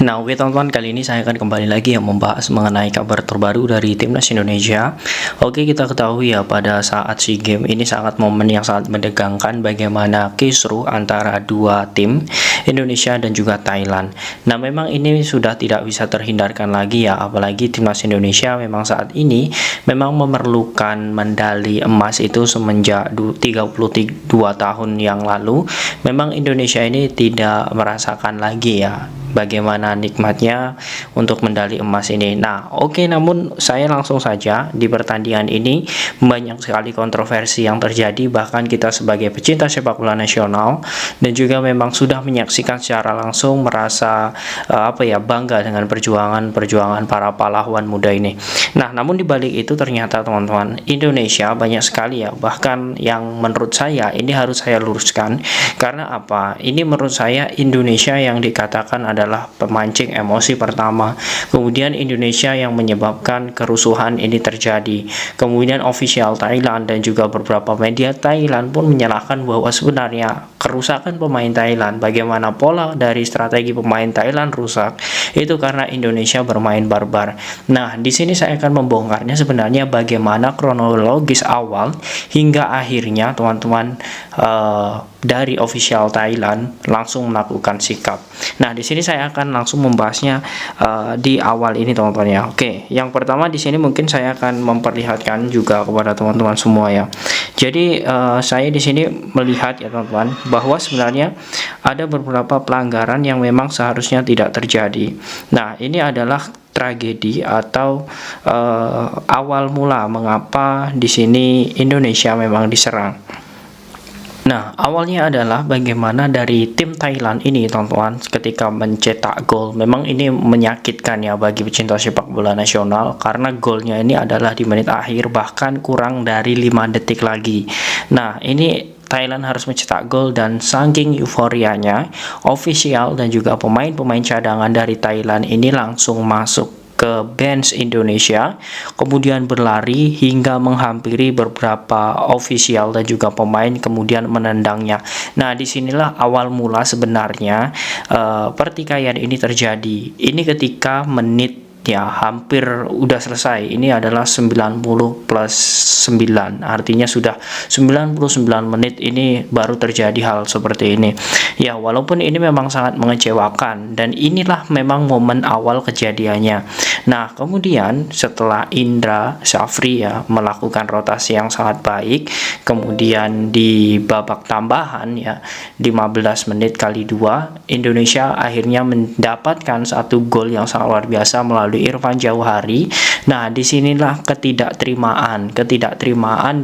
Nah, oke teman-teman, kali ini saya akan kembali lagi membahas mengenai kabar terbaru dari Timnas Indonesia. Oke, kita ketahui ya pada saat SEA Games ini sangat momen yang sangat mendegangkan bagaimana kisruh antara dua tim Indonesia dan juga Thailand. Nah, memang ini sudah tidak bisa terhindarkan lagi ya, apalagi Timnas Indonesia memang saat ini memang memerlukan medali emas itu semenjak 32 tahun yang lalu. Memang Indonesia ini tidak merasakan lagi ya bagaimana nikmatnya untuk medali emas ini. Nah, oke, namun saya langsung saja di pertandingan ini banyak sekali kontroversi yang terjadi, bahkan kita sebagai pecinta sepak bola nasional dan juga memang sudah menyaksikan secara langsung merasa bangga dengan perjuangan para pahlawan muda ini. Nah, namun di balik itu ternyata teman-teman, Indonesia banyak sekali ya, bahkan yang menurut saya ini harus saya luruskan. Karena apa? Ini menurut saya Indonesia yang dikatakan adalah pemancing emosi pertama, kemudian Indonesia yang menyebabkan kerusuhan ini terjadi, kemudian official Thailand dan juga beberapa media Thailand pun menyalahkan bahwa sebenarnya kerusakan pemain Thailand, bagaimana pola dari strategi pemain Thailand rusak, itu karena Indonesia bermain barbar. Nah, di sini saya akan membongkarnya sebenarnya bagaimana kronologis awal hingga akhirnya teman-teman dari official Thailand langsung melakukan sikap. Nah, di sini saya akan langsung membahasnya di awal ini teman-teman ya. Oke, yang pertama di sini mungkin saya akan memperlihatkan juga kepada teman-teman semua ya. Jadi saya di sini melihat ya teman-teman bahwa sebenarnya ada beberapa pelanggaran yang memang seharusnya tidak terjadi. Nah, ini adalah tragedi atau awal mula mengapa di sini Indonesia memang diserang. Nah, awalnya adalah bagaimana dari tim Thailand ini, teman-teman, ketika mencetak gol. Memang ini menyakitkan ya bagi pecinta sepak bola nasional, karena golnya ini adalah di menit akhir, bahkan kurang dari 5 detik lagi. Nah, ini Thailand harus mencetak gol dan saking euforianya, ofisial dan juga pemain-pemain cadangan dari Thailand ini langsung masuk ke bench Indonesia, kemudian berlari hingga menghampiri beberapa ofisial dan juga pemain, kemudian menendangnya. Nah, disinilah awal mula sebenarnya pertikaian ini terjadi. Ini ketika menit ya hampir udah selesai. Ini adalah 90 plus 9, artinya sudah 99 menit ini baru terjadi hal seperti ini ya. Walaupun ini memang sangat mengecewakan dan inilah memang momen awal kejadiannya. Nah, kemudian setelah Indra Syafri ya melakukan rotasi yang sangat baik, kemudian di babak tambahan ya 15 menit kali 2, Indonesia akhirnya mendapatkan satu gol yang sangat luar biasa melalui Irfan Jauhari. Nah, disinilah ketidakterimaan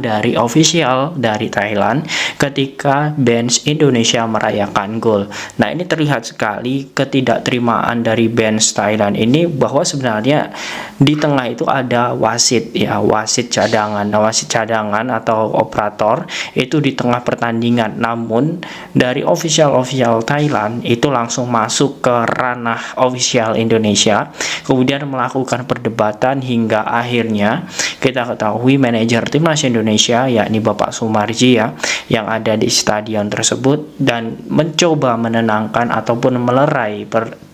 dari official dari Thailand ketika bench Indonesia merayakan gol. Nah, ini terlihat sekali ketidakterimaan dari bench Thailand ini, bahwa sebenarnya di tengah itu ada wasit ya, wasit cadangan. Nah, wasit cadangan atau operator itu di tengah pertandingan, namun dari official Thailand itu langsung masuk ke ranah official Indonesia, kemudian melakukan perdebatan hingga akhirnya kita ketahui manajer timnas Indonesia yakni Bapak Sumarji ya yang ada di stadion tersebut dan mencoba menenangkan ataupun melerai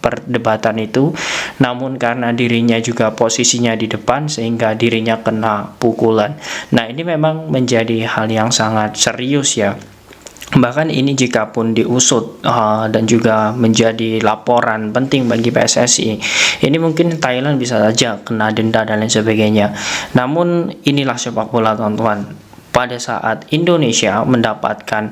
perdebatan itu, namun karena dirinya juga posisinya di depan sehingga dirinya kena pukulan. Nah, ini memang menjadi hal yang sangat serius ya. Bahkan ini jika pun diusut dan juga menjadi laporan penting bagi PSSI, ini mungkin Thailand bisa saja kena denda dan lain sebagainya. Namun inilah sepak bola teman-teman. Pada saat Indonesia mendapatkan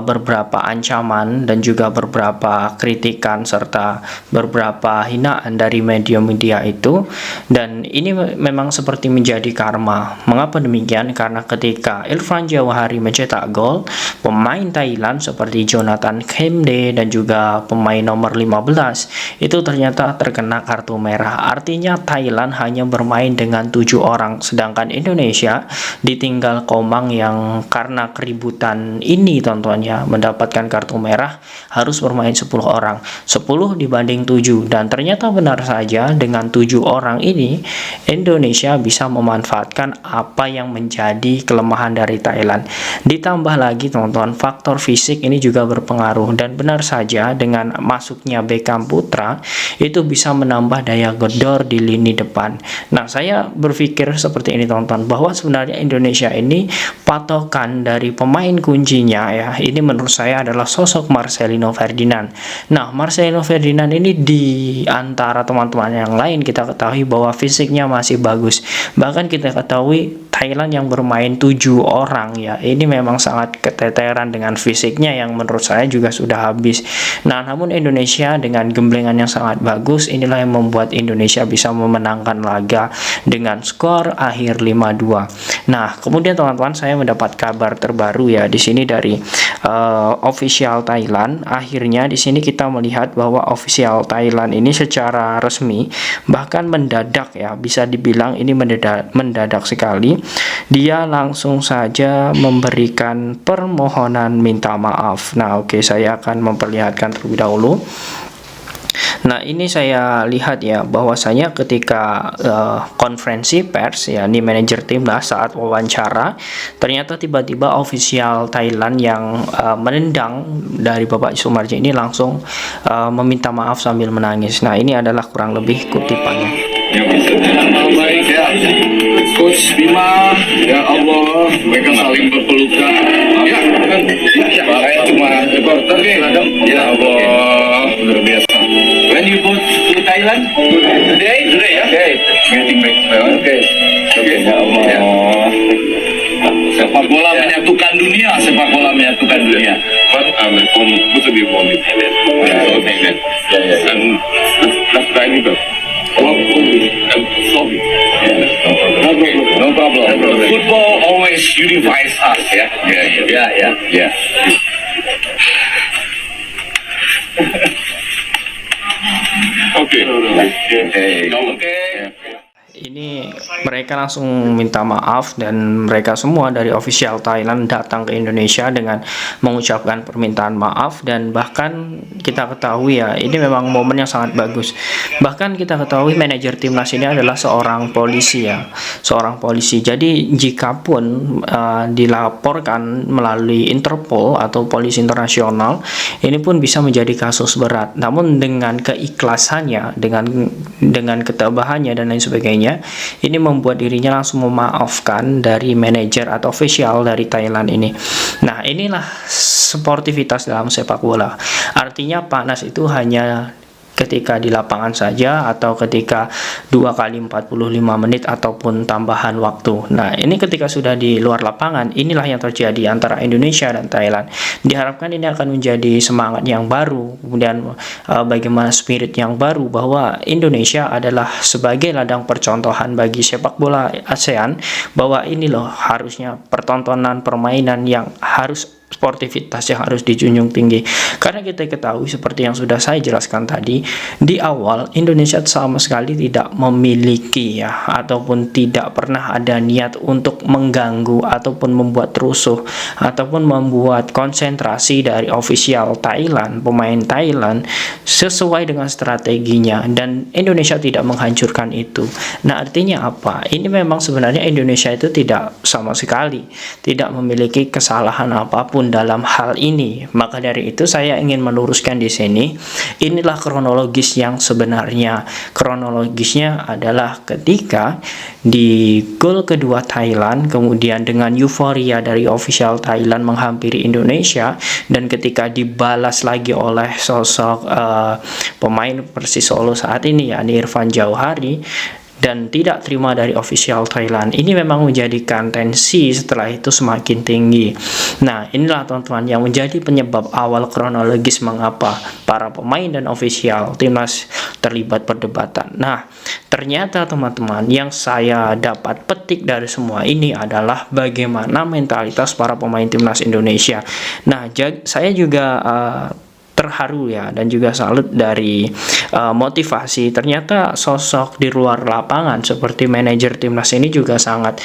beberapa ancaman dan juga beberapa kritikan serta beberapa hinaan dari media-media itu, dan ini memang seperti menjadi karma. Mengapa demikian? Karena ketika Irfan Jauhari mencetak gol, pemain Thailand seperti Jonathan Kemde dan juga pemain nomor 15 itu ternyata terkena kartu merah. Artinya Thailand hanya bermain dengan 7 orang, sedangkan Indonesia ditinggal Komang yang karena keributan ini tontonnya mendapatkan kartu merah harus bermain 10 orang, 10 dibanding 7, dan ternyata benar saja dengan 7 orang ini Indonesia bisa memanfaatkan apa yang menjadi kelemahan dari Thailand. Ditambah lagi teman-teman, faktor fisik ini juga berpengaruh, dan benar saja dengan masuknya Beckham Putra itu bisa menambah daya gedor di lini depan. Nah, saya berpikir seperti ini teman-teman, bahwa sebenarnya Indonesia ini patokan dari pemain kuncinya ya, ini menurut saya adalah sosok Marcelino Ferdinand. Nah, Marcelino Ferdinand ini di antara teman-teman yang lain kita ketahui bahwa fisiknya masih bagus. Bahkan kita ketahui Thailand yang bermain 7 orang ya, ini memang sangat keteteran dengan fisiknya yang menurut saya juga sudah habis. Nah, namun Indonesia dengan gemblengan yang sangat bagus, inilah yang membuat Indonesia bisa memenangkan laga dengan skor akhir 5-2. Nah, kemudian teman-teman, saya mendapat kabar terbaru ya di sini dari official Thailand. Akhirnya di sini kita melihat bahwa official Thailand ini secara resmi bahkan mendadak ya, bisa dibilang ini mendadak sekali. Dia langsung saja memberikan permohonan minta maaf. Nah, oke, saya akan memperlihatkan terlebih dahulu. Nah, ini saya lihat ya, bahwasanya ketika konferensi pers ya, ini manajer timnas saat wawancara, ternyata tiba-tiba ofisial Thailand yang menendang dari Bapak Sumarji ini langsung meminta maaf sambil menangis. Nah, ini adalah kurang lebih kutipannya. Baik ya, Coach Bima, ya Allah, mereka saling berpelukan. Ya, saya cuma reporter nih. Ya Allah, luar biasa. When you go to Thailand? Today ya? Okay. Getting back. Okay. Ya Allah. Sepak bola menyatukan dunia, sepak bola menyatukan dunia. But from Putu Bimon in Thailand. And last time it was solving. No problem. Football always unifies us, ya. Yeah. Okay. Okay. Ini mereka langsung minta maaf, dan mereka semua dari official Thailand datang ke Indonesia dengan mengucapkan permintaan maaf. Dan bahkan kita ketahui ya, ini memang momen yang sangat bagus. Bahkan kita ketahui manajer timnas ini adalah seorang polisi ya, seorang polisi. Jadi jika pun dilaporkan melalui Interpol atau polisi internasional, ini pun bisa menjadi kasus berat. Namun dengan keikhlasannya, dengan ketabahannya dan lain sebagainya, ini membuat dirinya langsung memaafkan dari manajer atau official dari Thailand ini. Nah, inilah sportivitas dalam sepak bola. Artinya panas itu hanya ketika di lapangan saja, atau ketika 2 kali 45 menit ataupun tambahan waktu. Nah, ini ketika sudah di luar lapangan, inilah yang terjadi antara Indonesia dan Thailand. Diharapkan ini akan menjadi semangat yang baru, kemudian bagaimana spirit yang baru, bahwa Indonesia adalah sebagai ladang percontohan bagi sepak bola ASEAN, bahwa ini loh harusnya pertontonan permainan yang harus sportivitas yang harus dijunjung tinggi. Karena kita ketahui seperti yang sudah saya jelaskan tadi di awal, Indonesia sama sekali tidak memiliki ya, ataupun tidak pernah ada niat untuk mengganggu ataupun membuat rusuh ataupun membuat konsentrasi dari official Thailand, pemain Thailand, sesuai dengan strateginya, dan Indonesia tidak menghancurkan itu. Nah, artinya apa? Ini memang sebenarnya Indonesia itu tidak sama sekali tidak memiliki kesalahan apapun dalam hal ini. Maka dari itu saya ingin meluruskan di sini, inilah kronologis yang sebenarnya. Kronologisnya adalah ketika di gol kedua Thailand, kemudian dengan euforia dari official Thailand menghampiri Indonesia, dan ketika dibalas lagi oleh sosok pemain Persis Solo saat ini, yakni Irfan Jauhari, dan tidak terima dari official Thailand, ini memang menjadikan tensi setelah itu semakin tinggi. Nah, inilah teman-teman yang menjadi penyebab awal kronologis mengapa para pemain dan official timnas terlibat perdebatan. Nah, ternyata teman-teman yang saya dapat petik dari semua ini adalah bagaimana mentalitas para pemain timnas Indonesia. Nah, saya juga terharu ya, dan juga salut dari motivasi. Ternyata sosok di luar lapangan seperti manajer timnas ini juga sangat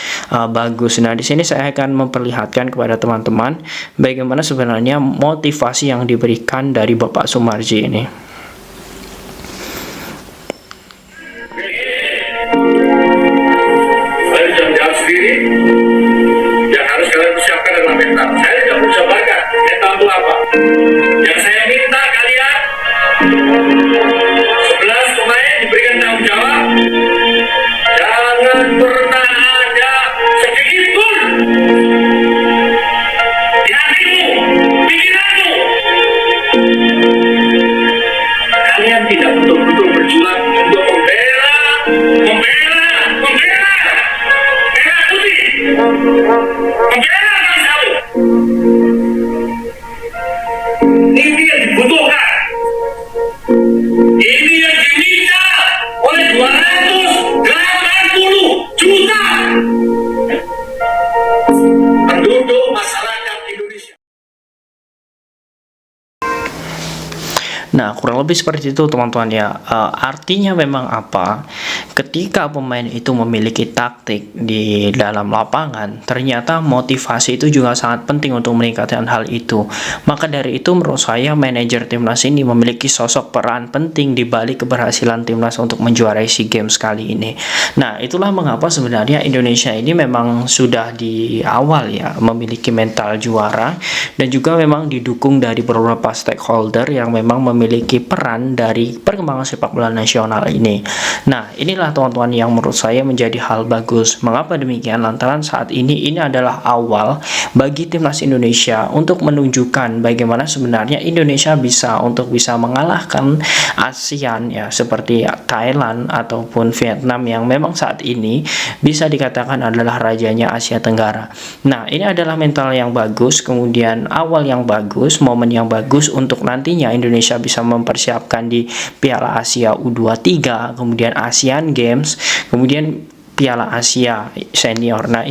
bagus. Nah, di sini saya akan memperlihatkan kepada teman-teman bagaimana sebenarnya motivasi yang diberikan dari Bapak Sumarji ini. Saya bisa menjawab sendiri. Yang harus kalian persiapkan adalah mental. Saya tidak perlu jabarkan mental itu apa. Yang saya minta kalian 11 pemain diberikan tanggung jawab. Jangan pernah ada sedikit pun di hatimu, pikiranmu. Kalian tidak betul-betul berjuang untuk membela merah putih, membela bangsamu. Ini yang dibutuhkan. Ini yang diminta oleh 280 juta penduduk masyarakat Indonesia. Nah, kurang lebih seperti itu teman-teman ya. Artinya memang apa? Ketika pemain itu memiliki taktik di dalam lapangan, ternyata motivasi itu juga sangat penting untuk meningkatkan hal itu. Maka dari itu menurut saya manajer timnas ini memiliki sosok peran penting di balik keberhasilan timnas untuk menjuarai SEA Games kali ini. Nah, itulah mengapa sebenarnya Indonesia ini memang sudah di awal ya memiliki mental juara, dan juga memang didukung dari beberapa stakeholder yang memang memiliki peran dari perkembangan sepak bola nasional ini. Nah, inilah teman-teman yang menurut saya menjadi hal bagus. Mengapa demikian? Lantaran saat ini adalah awal bagi timnas Indonesia untuk menunjukkan bagaimana sebenarnya Indonesia bisa mengalahkan ASEAN ya, seperti Thailand ataupun Vietnam yang memang saat ini bisa dikatakan adalah rajanya Asia Tenggara. Nah, ini adalah mental yang bagus, kemudian awal yang bagus, momen yang bagus untuk nantinya Indonesia bisa mempersiapkan di Piala Asia U23, kemudian Asian Games, kemudian Piala Asia Senior. Nah,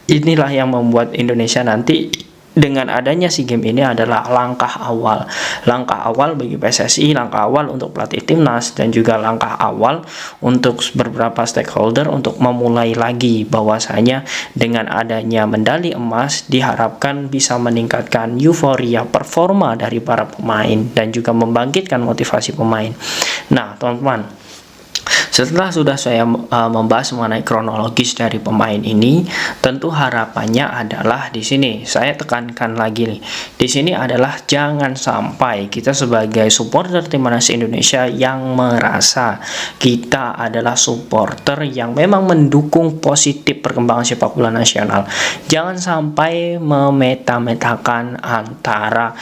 inilah yang membuat Indonesia nanti dengan adanya SEA Games ini adalah langkah awal bagi PSSI, langkah awal untuk pelatih timnas, dan juga langkah awal untuk beberapa stakeholder untuk memulai lagi bahwasanya dengan adanya medali emas diharapkan bisa meningkatkan euforia performa dari para pemain dan juga membangkitkan motivasi pemain. Nah, teman-teman, setelah sudah saya membahas mengenai kronologis dari pemain ini, tentu harapannya adalah di sini saya tekankan lagi nih. Di sini adalah jangan sampai kita sebagai supporter timnas Indonesia yang merasa kita adalah supporter yang memang mendukung positif perkembangan sepak bola nasional. Jangan sampai memeta-metakan antara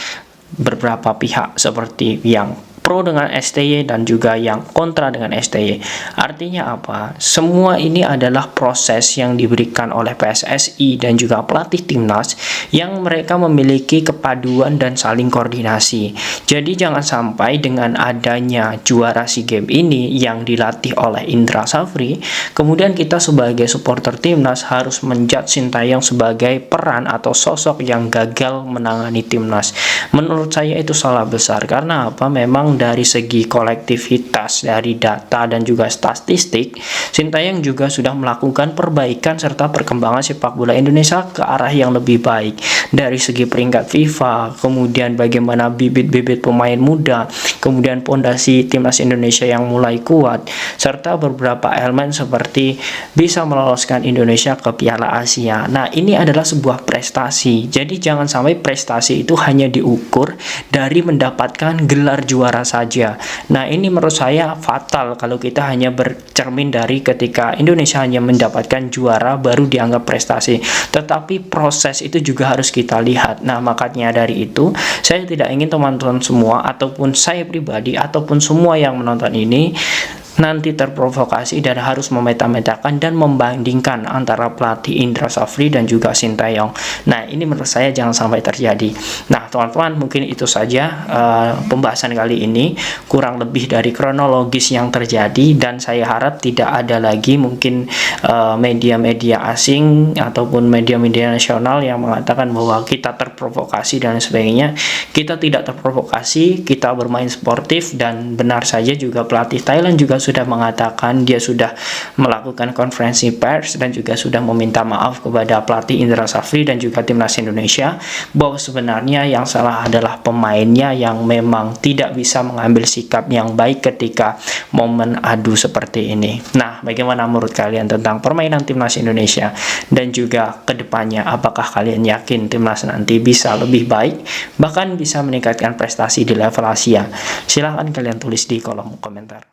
beberapa pihak seperti yang pro dengan STY dan juga yang kontra dengan STY. Artinya apa? Semua ini adalah proses yang diberikan oleh PSSI dan juga pelatih timnas yang mereka memiliki kepaduan dan saling koordinasi. Jadi jangan sampai dengan adanya juara SEA Games ini yang dilatih oleh Indra Safri, kemudian kita sebagai supporter timnas harus menjudge Sintayong sebagai peran atau sosok yang gagal menangani timnas. Menurut saya itu salah besar. Karena apa? Memang dari segi kolektivitas, dari data dan juga statistik, Sintayong juga sudah melakukan perbaikan serta perkembangan sepak bola Indonesia ke arah yang lebih baik. Dari segi peringkat FIFA, kemudian bagaimana bibit-bibit pemain muda, kemudian pondasi timnas Indonesia yang mulai kuat, serta beberapa elemen seperti bisa meloloskan Indonesia ke Piala Asia. Nah, ini adalah sebuah prestasi. Jadi jangan sampai prestasi itu hanya diukur dari mendapatkan gelar juara saja. Nah, ini menurut saya fatal kalau kita hanya bercermin dari ketika Indonesia hanya mendapatkan juara baru dianggap prestasi. Tetapi proses itu juga harus kita lihat. Nah, makanya dari itu saya tidak ingin teman-teman semua ataupun saya pribadi ataupun semua yang menonton ini nanti terprovokasi dan harus memeta-metakan dan membandingkan antara pelatih Indra Safri dan juga Sintayong. Nah, ini menurut saya jangan sampai terjadi. Nah, teman-teman, mungkin itu saja pembahasan kali ini, kurang lebih dari kronologis yang terjadi, dan saya harap tidak ada lagi mungkin media-media asing ataupun media-media nasional yang mengatakan bahwa kita terprovokasi dan sebagainya. Kita tidak terprovokasi, kita bermain sportif, dan benar saja juga pelatih Thailand juga sudah mengatakan dia sudah melakukan konferensi pers dan juga sudah meminta maaf kepada pelatih Indra Safri dan juga timnas Indonesia, bahwa sebenarnya yang salah adalah pemainnya yang memang tidak bisa mengambil sikap yang baik ketika momen adu seperti ini. Nah, bagaimana menurut kalian tentang permainan timnas Indonesia dan juga kedepannya, apakah kalian yakin timnas nanti bisa lebih baik, bahkan bisa meningkatkan prestasi di level Asia? Silahkan kalian tulis di kolom komentar.